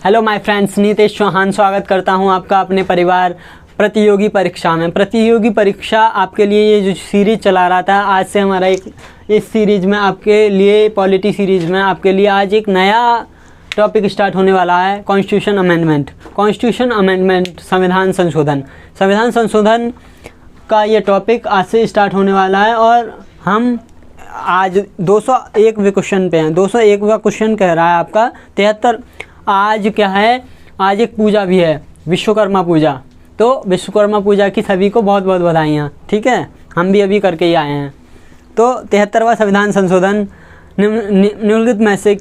Hello my friends, Nitesh Chauhan स्वागत करता हूं आपका अपने परिवार प्रतियोगी परीक्षा में। प्रतियोगी परीक्षा आपके लिए ये जो सीरीज़ चला रहा था, आज से हमारा इस सीरीज़ में आपके लिए पॉलिटी सीरीज़ में आपके लिए आज एक नया टॉपिक स्टार्ट होने वाला है, कॉन्स्टिट्यूशन अमेंडमेंट। कॉन्स्टिट्यूशन अमेंडमेंट, संविधान संशोधन। संविधान संशोधन का ये टॉपिक आज से स्टार्ट होने वाला है और हम आज 201वें क्वेश्चन पे हैं। 201वां क्वेश्चन कह रहा है आपका 73। आज क्या है, आज एक पूजा भी है, विश्वकर्मा पूजा। तो विश्वकर्मा पूजा की सभी को बहुत बहुत बधाइयाँ, ठीक है। हम भी अभी करके ही आए हैं। तो 73वां संविधान संशोधन निम्नलिखित में से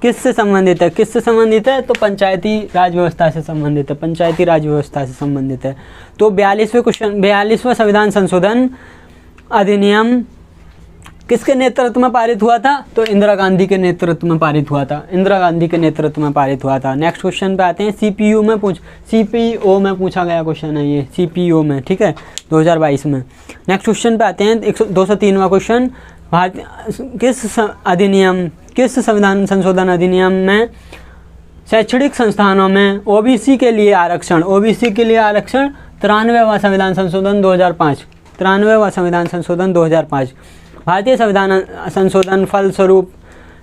किससे संबंधित है? किससे संबंधित है? तो पंचायती राज व्यवस्था से संबंधित है। पंचायती राज व्यवस्था से संबंधित है। तो 42वां संविधान संशोधन अधिनियम किसके नेतृत्व में पारित हुआ था? तो इंदिरा गांधी के नेतृत्व में पारित हुआ था। इंदिरा गांधी के नेतृत्व में पारित हुआ था। नेक्स्ट क्वेश्चन पे आते हैं। सीपीओ में पूछा गया क्वेश्चन है ये, सीपीओ में, ठीक है, 2022 में। नेक्स्ट क्वेश्चन पे आते हैं 203वां क्वेश्चन। किस संविधान संशोधन अधिनियम में शैक्षणिक संस्थानों में ओबीसी के लिए आरक्षण 93वां संविधान संशोधन 2005। 93वां संविधान संशोधन 2005। भारतीय संविधान संशोधन फलस्वरूप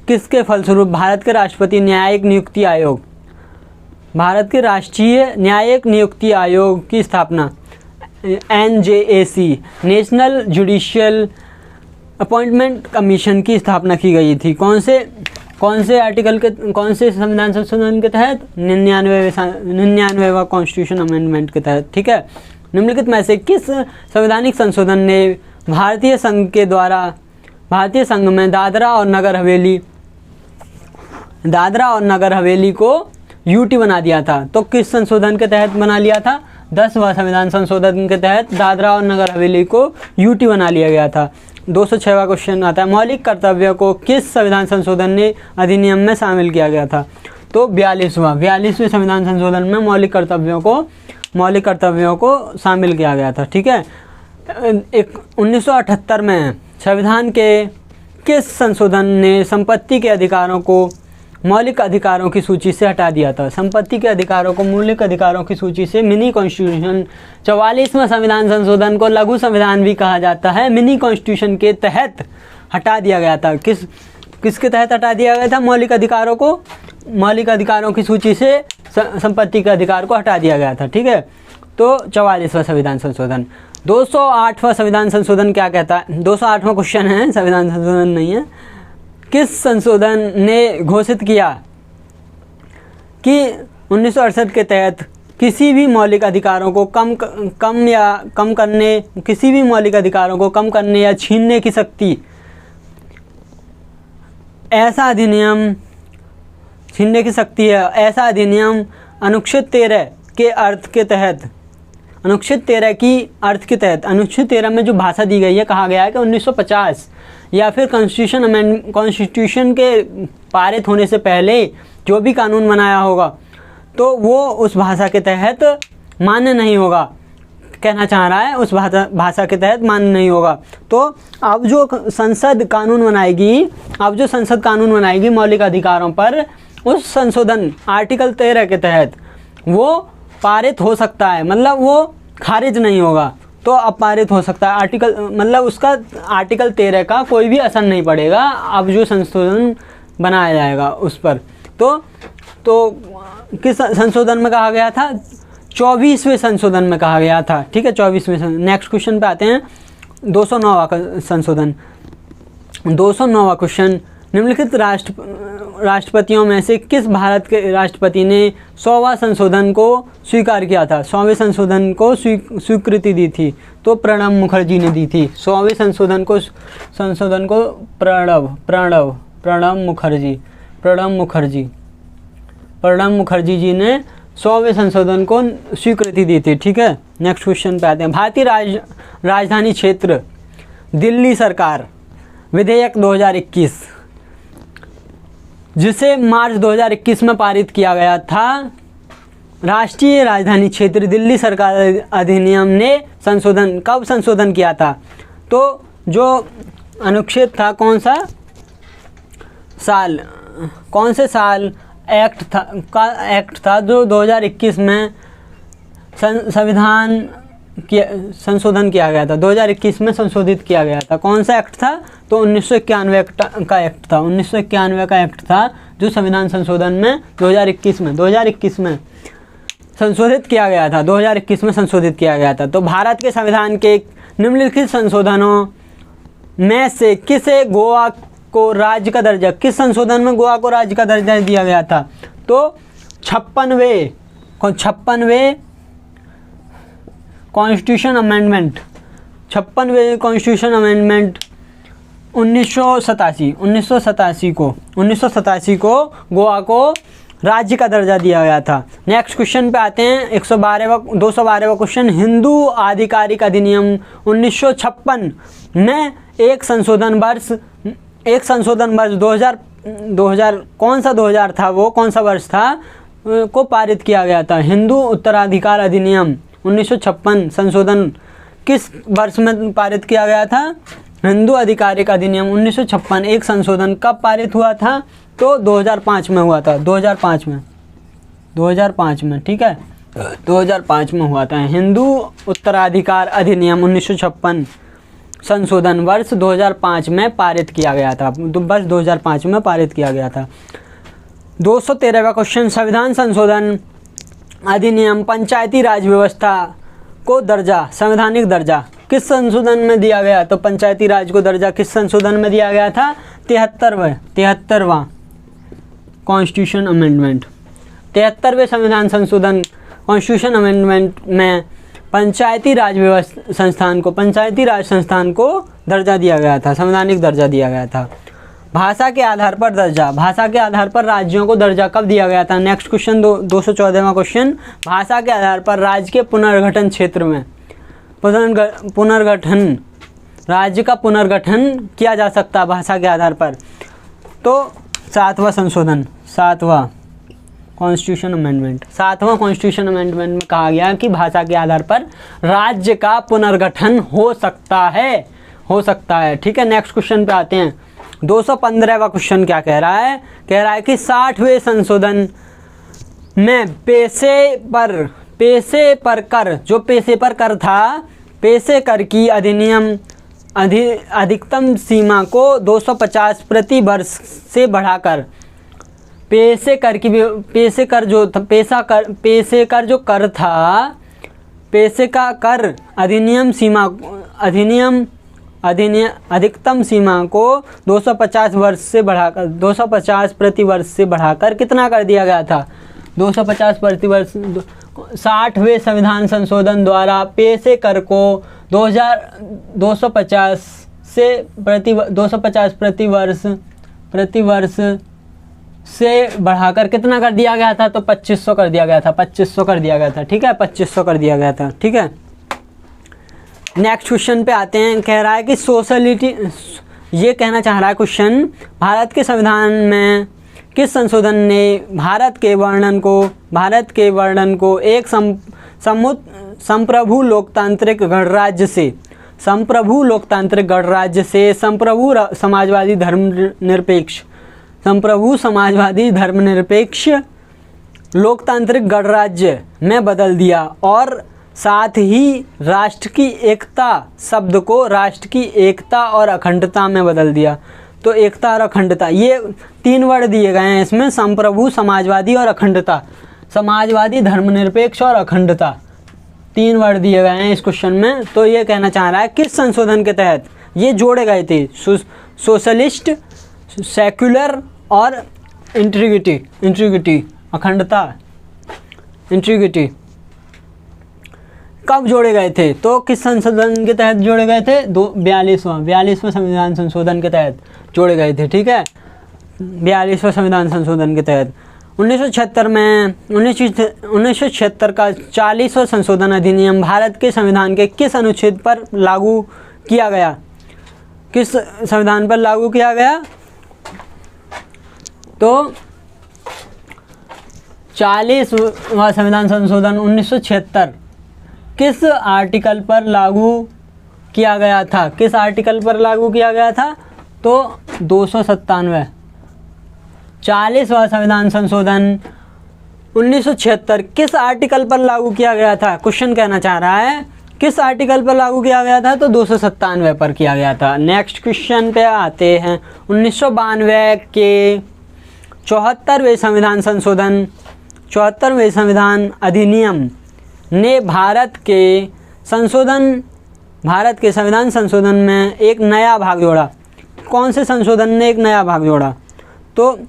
किसके फलस्वरूप? भारत के राष्ट्रपति न्यायिक नियुक्ति आयोग, भारत के राष्ट्रीय न्यायिक नियुक्ति आयोग की स्थापना NJAC, national judicial appointment commission की स्थापना की गई थी। कौन से आर्टिकल के, कौन से संविधान संशोधन के तहत? 99वां कॉन्स्टिट्यूशन अमेंडमेंट के तहत, ठीक है। निम्नलिखित में से किस संवैधानिक संशोधन ने भारतीय संघ में दादरा और नगर हवेली को यूटी बना दिया था? तो किस संशोधन के तहत बना लिया था? 10वां संविधान संशोधन के तहत दादरा और नगर हवेली को यूटी बना लिया गया था। 206वां क्वेश्चन आता है। मौलिक कर्तव्य को किस संविधान संशोधन ने अधिनियम में शामिल किया गया था? तो 42वें संविधान संशोधन में मौलिक कर्तव्यों को शामिल किया गया था, ठीक है। 1978 में संविधान के किस संशोधन ने संपत्ति के अधिकारों को मौलिक अधिकारों की सूची से हटा दिया था? संपत्ति के अधिकारों को मौलिक अधिकारों की सूची से मिनी कॉन्स्टिट्यूशन 44वां संविधान संशोधन को लघु संविधान भी कहा जाता है, मिनी कॉन्स्टिट्यूशन के तहत हटा दिया गया था। किसके तहत हटा दिया गया था? मौलिक अधिकारों की सूची से संपत्ति के अधिकार को हटा दिया गया था, ठीक है। तो 44वां संविधान संशोधन। 208वां संविधान संशोधन क्या कहता है? 208वां क्वेश्चन है, संविधान संशोधन नहीं है। किस संशोधन ने घोषित किया कि 1968 के तहत किसी भी मौलिक अधिकारों को कम करने या छीनने की शक्ति, ऐसा अधिनियम अनुच्छेद 13 के अर्थ के तहत, अनुच्छेद 13 में जो भाषा दी गई है, कहा गया है कि 1950 या फिर कॉन्स्टिट्यूशन के पारित होने से पहले जो भी कानून बनाया होगा तो वो उस भाषा के तहत मान्य नहीं होगा। कहना चाह रहा है उस भाषा के तहत मान्य नहीं होगा। तो अब जो संसद कानून बनाएगी मौलिक अधिकारों पर, उस संशोधन आर्टिकल 13 के तहत वो पारित हो सकता है, मतलब वो खारिज नहीं होगा। तो अब पारित हो सकता है उसका आर्टिकल 13 का कोई भी असर नहीं पड़ेगा अब जो संशोधन बनाया जाएगा उस पर। तो किस संशोधन में कहा गया था? 24वें संशोधन में कहा गया था, ठीक है, 24वें। नेक्स्ट क्वेश्चन पे आते हैं 209वां संशोधन। 209वां क्वेश्चन। निम्नलिखित राष्ट्रपतियों में से किस भारत के राष्ट्रपति ने 100वां संशोधन को स्वीकार किया था? 100वें संशोधन को स्वीकृति दी थी? तो प्रणब मुखर्जी ने दी थी। 100वें संशोधन को प्रणब मुखर्जी जी ने 100वें संशोधन को स्वीकृति दी थी, ठीक है। नेक्स्ट क्वेश्चन पे आते हैं। भारतीय राजधानी क्षेत्र दिल्ली सरकार विधेयक 2021, जिसे मार्च 2021 में पारित किया गया था, राष्ट्रीय राजधानी क्षेत्र दिल्ली सरकार अधिनियम ने कब संशोधन किया था? तो जो अनुच्छेद था, कौन सा साल कौन से साल एक्ट था जो 2021 में संविधान संशोधन किया गया था? 2021 में संशोधित किया गया था। कौन सा एक्ट था? तो 1991 का एक्ट था। 1991 का एक्ट था जो संविधान संशोधन में 2021 में संशोधित किया गया था। 2021 में संशोधित किया गया था। तो भारत के संविधान के निम्नलिखित संशोधनों में से किसे गोवा को राज्य का दर्जा, किस संशोधन में गोवा को राज्य का दर्जा दिया गया था? तो 56वें कॉन्स्टिट्यूशन अमेंडमेंट 1987 को गोवा को राज्य का दर्जा दिया गया था। नेक्स्ट क्वेश्चन पे आते हैं। 212वां क्वेश्चन, हिंदू आधिकारिक अधिनियम 1956 में एक संशोधन वर्ष 2000 कौन सा 2000 था, वो कौन सा वर्ष था को पारित किया गया था? हिंदू उत्तराधिकार अधिनियम 1956 संशोधन किस वर्ष में पारित किया गया था? हिंदू आधिकारिक अधिनियम 1956 एक संशोधन कब पारित हुआ था? तो 2005 में हुआ था। 2005 में, ठीक है, 2005 में हुआ था। हिंदू उत्तराधिकार अधिनियम 1956 संशोधन वर्ष 2005 में पारित किया गया था। तो वर्ष 2005 में पारित किया गया था। 213वां क्वेश्चन, संविधान संशोधन अधिनियम पंचायती राज व्यवस्था को दर्जा, संवैधानिक दर्जा किस संशोधन में दिया गया? तो पंचायती राज को दर्जा किस संशोधन में दिया गया था? 73वां कॉन्स्टिट्यूशन अमेंडमेंट। 73वें संविधान संशोधन कॉन्स्टिट्यूशन अमेंडमेंट में पंचायती राज संस्थान को दर्जा दिया गया था, संवैधानिक दर्जा दिया गया था। भाषा के आधार पर दर्जा, भाषा के आधार पर राज्यों को दर्जा कब दिया गया था? नेक्स्ट क्वेश्चन 214वां क्वेश्चन, भाषा के आधार पर राज्य के पुनर्गठन क्षेत्र में पुनर्गठन, राज्य का पुनर्गठन किया जा सकता है भाषा के आधार पर। तो 7वां संशोधन, 7वां कॉन्स्टिट्यूशन अमेंडमेंट में कहा गया कि भाषा के आधार पर राज्य का पुनर्गठन हो सकता है। ठीक है, नेक्स्ट क्वेश्चन पे आते हैं। 215वां क्वेश्चन क्या कह रहा है? कह रहा है कि 60वें संशोधन में पेशे पर कर, जो पेशे पर कर था, पेशे कर की अधिनियम अधिकतम सीमा को 250 प्रति वर्ष से बढ़ाकर पेशे कर अधिकतम सीमा को 250 प्रति वर्ष से बढ़ाकर कितना कर दिया गया था? 250 प्रति वर्ष। 60वें संविधान संशोधन द्वारा पेशे कर को 250 प्रति वर्ष से बढ़ाकर कितना कर दिया गया था? तो 2500 कर दिया गया था। 2500 कर दिया गया था। ठीक है, 2500 कर दिया गया था। ठीक है, नेक्स्ट क्वेश्चन पे आते हैं। कह रहा है कि सोशलिटी, ये कहना चाह रहा है क्वेश्चन, भारत के संविधान में किस संशोधन ने भारत के वर्णन को एक संप्रभु लोकतांत्रिक गणराज्य से संप्रभु समाजवादी धर्मनिरपेक्ष लोकतांत्रिक गणराज्य में बदल दिया और साथ ही राष्ट्र की एकता शब्द को राष्ट्र की एकता और अखंडता में बदल दिया। तो एकता और अखंडता, ये 3 वर्ड दिए गए हैं इसमें, संप्रभु, समाजवादी और अखंडता। समाजवादी, धर्मनिरपेक्ष और अखंडता, 3 वर्ड दिए गए हैं इस क्वेश्चन में। तो ये कहना चाह रहा है किस संशोधन के तहत ये जोड़े गए थे? सोशलिस्ट, सेक्युलर और इंटीग्रिटी, अखंडता, इंटीग्रिटी कब जोड़े गए थे? तो किस संशोधन के तहत जोड़े गए थे? 42वां संविधान संशोधन के तहत जोड़े गए थे। ठीक है, 42वां संविधान संशोधन के तहत 1976 का 40वां संशोधन अधिनियम भारत के संविधान के किस अनुच्छेद पर लागू किया गया? किस संविधान पर लागू किया गया? तो 40वां संविधान संशोधन 1976 किस आर्टिकल पर लागू किया गया था? किस आर्टिकल पर लागू किया गया था? तो 297 40वां संविधान संशोधन 1976 किस आर्टिकल पर लागू किया गया था? क्वेश्चन कहना चाह रहा है किस आर्टिकल पर लागू किया गया था? तो 297 पर किया गया था। नेक्स्ट क्वेश्चन पे आते हैं। 1992 के 74वें संविधान संशोधन 74वें संविधान अधिनियम ने भारत के संविधान संशोधन में एक नया भाग जोड़ा। कौन से संशोधन ने एक नया भाग जोड़ा? तो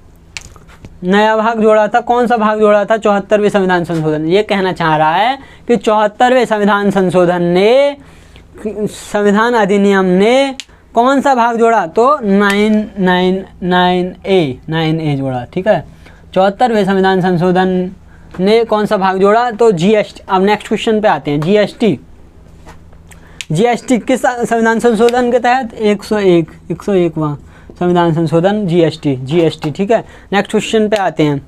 नया भाग जोड़ा था, कौन सा भाग जोड़ा था? 74वें संविधान संशोधन। ये कहना चाह रहा है कि 74वें संविधान संशोधन ने संविधान अधिनियम ने कौन सा भाग जोड़ा? तो 9A जोड़ा। ठीक है, 74वें संविधान संशोधन ने कौन सा भाग जोड़ा? तो जीएसटी। अब नेक्स्ट क्वेश्चन पे आते हैं। जीएसटी किस संविधान संशोधन के तहत? 101वां संविधान संशोधन जीएसटी। ठीक है, नेक्स्ट क्वेश्चन पे आते हैं।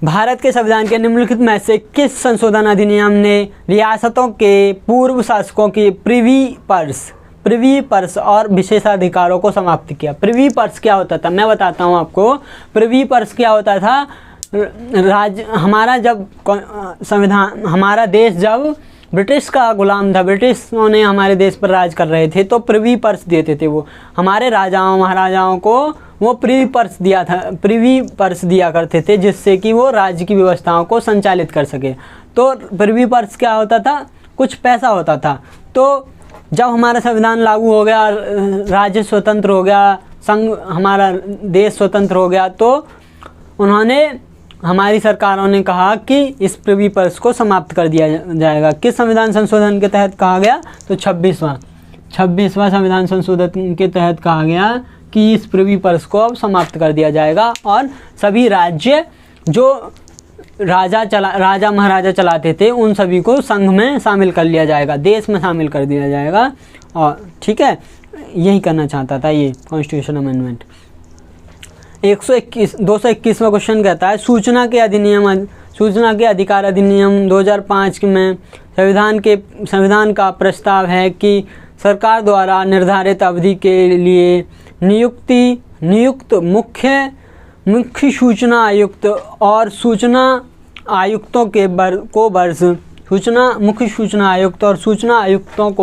भारत के संविधान के निम्नलिखित में से किस संशोधन अधिनियम ने रियासतों के पूर्व शासकों की प्रिवी पर्स और विशेषाधिकारों को समाप्त किया? प्रिवी पर्स क्या होता था? मैं बताता हूँ आपको। प्रिवी पर्स क्या होता था? हमारा देश जब ब्रिटिश का गुलाम था, ब्रिटिशों ने हमारे देश पर राज कर रहे थे, तो प्रिवी पर्स देते थे। वो हमारे राजाओं महाराजाओं को वो प्रिवी पर्स दिया करते थे, जिससे कि वो राज्य की व्यवस्थाओं को संचालित कर सके। तो प्रिवी पर्स क्या होता था? कुछ पैसा होता था। तो जब हमारा संविधान लागू हो गया, राज्य स्वतंत्र हो गया, हमारा देश स्वतंत्र हो गया, तो हमारी सरकारों ने कहा कि इस प्रिवी पर्स को समाप्त कर दिया जाएगा। किस संविधान संशोधन के तहत कहा गया? तो 26वां संविधान संशोधन के तहत कहा गया कि इस प्रिवी पर्स को अब समाप्त कर दिया जाएगा और सभी राज्य जो राजा महाराजा चलाते थे उन सभी को संघ में शामिल कर लिया जाएगा, देश में शामिल कर दिया जाएगा। और ठीक है, यही करना चाहता था ये कॉन्स्टिट्यूशन अमेंडमेंट। 221वां क्वेश्चन कहता है सूचना के अधिकार अधिनियम 2005 में संविधान का प्रस्ताव है कि सरकार द्वारा निर्धारित अवधि के लिए नियुक्त मुख्य सूचना आयुक्त और सूचना आयुक्तों को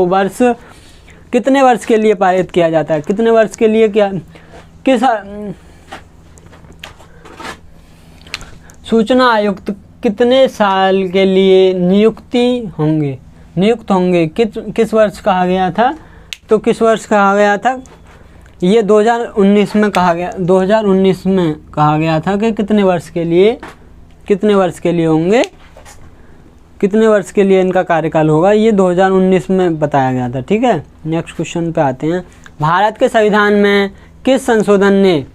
वर्ष कितने वर्ष के लिए पारित किया जाता है? कितने वर्ष के लिए सूचना आयुक्त कितने साल के लिए नियुक्त होंगे? किस वर्ष कहा गया था? तो किस वर्ष कहा गया था? ये 2019 में कहा गया। 2019 में कहा गया था कि कितने वर्ष के लिए होंगे, कितने वर्ष के लिए इनका कार्यकाल होगा, ये 2019 में बताया गया था। ठीक है, नेक्स्ट क्वेश्चन पे आते हैं। भारत के संविधान में किस संशोधन ने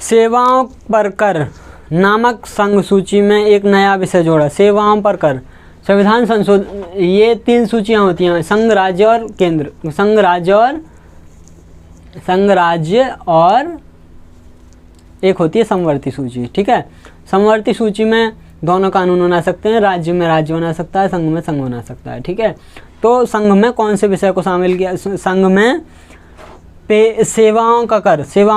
सेवाओं पर कर नामक संघ सूची में एक नया विषय जोड़ा? सेवाओं पर कर संविधान संशोधन, ये 3 सूचियां होती हैं, संघ, राज्य और केंद्र। संघ राज्य और एक होती है समवर्ती सूची। ठीक है, समवर्ती सूची में दोनों कानून बना सकते हैं, राज्य में राज्य बना सकता है, संघ में संघ बना सकता है। ठीक है, तो संघ में कौन से विषय को शामिल किया? संघ में सेवाओं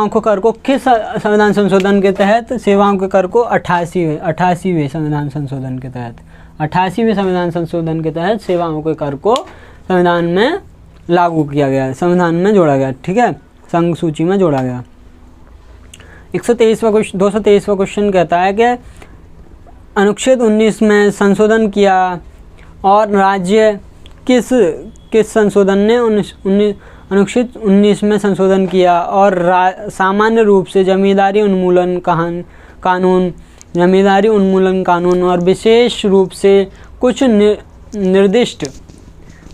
को कर को किस संविधान संशोधन के तहत? सेवाओं के कर को 88वें संविधान संशोधन के तहत 88वें संविधान संशोधन के तहत सेवाओं के कर को संविधान में लागू किया गया, संविधान में जोड़ा गया। ठीक है, संघ सूची में जोड़ा गया। 223वां क्वेश्चन कहता है कि अनुच्छेद 19 में संशोधन किया और राज्य किस संशोधन ने अनुच्छेद 19 में संशोधन किया और सामान्य रूप से जमींदारी उन्मूलन कानून और विशेष रूप से कुछ निर्दिष्ट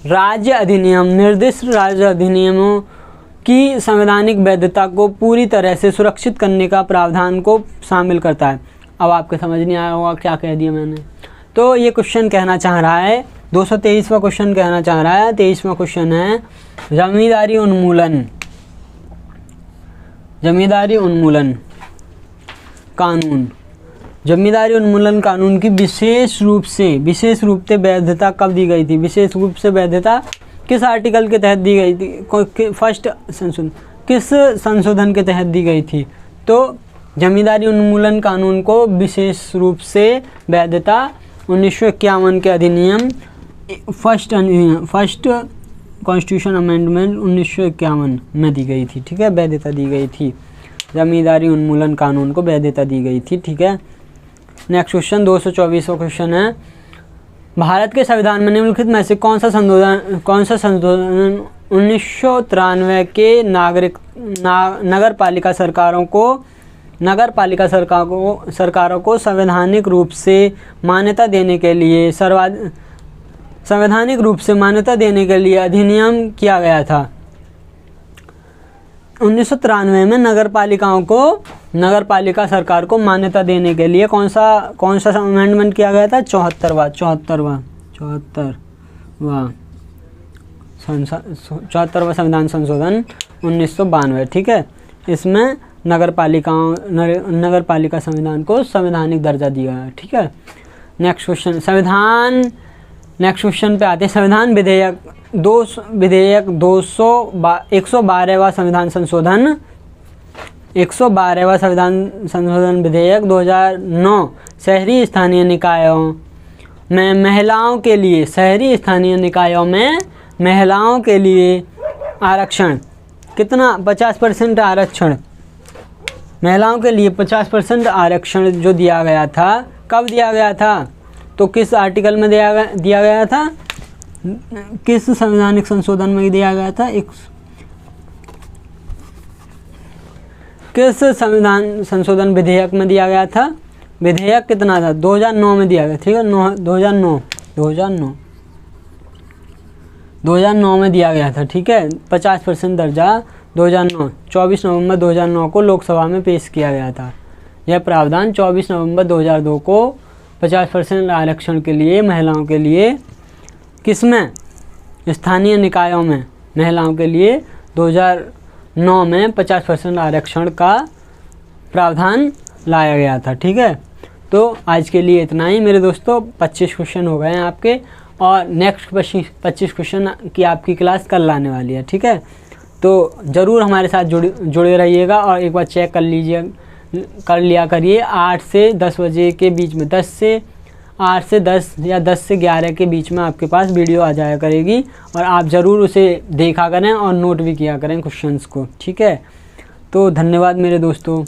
राज्य अधिनियमों की संवैधानिक वैधता को पूरी तरह से सुरक्षित करने का प्रावधान को शामिल करता है। अब आपके समझ नहीं आया होगा क्या कह दिया मैंने। तो ये क्वेश्चन कहना चाह रहा है, 223वां क्वेश्चन कहना चाह रहा है। 23वां क्वेश्चन है जमींदारी उन्मूलन कानून की विशेष रूप से वैधता कब दी गई थी? विशेष रूप से वैधता किस आर्टिकल के तहत दी गई थी? फर्स्ट संशोधन किस संशोधन के तहत दी गई थी? तो जमींदारी उन्मूलन कानून को विशेष रूप से वैधता 1951 के अधिनियम फर्स्ट कॉन्स्टिट्यूशन अमेंडमेंट 1951 में दी गई थी। ठीक है, वैधता दी गई थी, जमींदारी उन्मूलन कानून को वैधता दी गई थी। ठीक है, नेक्स्ट क्वेश्चन 224वां क्वेश्चन है, भारत के संविधान में निम्नलिखित में से कौन सा संशोधन 1993 के नगर पालिका सरकारों को संवैधानिक रूप से मान्यता देने के लिए अधिनियम किया गया था? 1993 में नगर पालिका सरकार को मान्यता देने के लिए कौन सा अमेंडमेंट किया गया था? 74वां संविधान संशोधन 1992। ठीक है, इसमें नगर पालिका संविधान को संवैधानिक दर्जा दिया है। ठीक है, नेक्स्ट क्वेश्चन पे आते हैं। संविधान विधेयक 112वां संविधान संशोधन 112वां संविधान संशोधन विधेयक 2009 शहरी स्थानीय निकायों में महिलाओं के लिए आरक्षण कितना? 50% आरक्षण, महिलाओं के लिए 50% आरक्षण जो दिया गया था, कब दिया गया था? तो किस आर्टिकल में दिया गया था? किस संवैधानिक संशोधन में दिया गया था? किस संविधान संशोधन विधेयक में दिया गया था? विधेयक कितना था? 2009 में दिया गया। ठीक है, 2009 में दिया गया था। ठीक है, 50% दर्जा 2009 24 नवंबर 2009 को लोकसभा में पेश किया गया था। यह प्रावधान 24 नवंबर 2002 को 50% आरक्षण के लिए महिलाओं के लिए किसमें? स्थानीय निकायों में महिलाओं के लिए 2009 में 50% आरक्षण का प्रावधान लाया गया था। ठीक है, तो आज के लिए इतना ही मेरे दोस्तों। 25 क्वेश्चन हो गए हैं आपके, और नेक्स्ट 25 क्वेश्चन की आपकी क्लास कल लाने वाली है। ठीक है, तो ज़रूर हमारे साथ जुड़े रहिएगा और एक बार चेक कर लिया करिए 8 से 10 बजे के बीच में, 8 से 10 या 10 से 11 के बीच में आपके पास वीडियो आ जाया करेगी, और आप ज़रूर उसे देखा करें और नोट भी किया करें क्वेश्चंस को। ठीक है, तो धन्यवाद मेरे दोस्तों।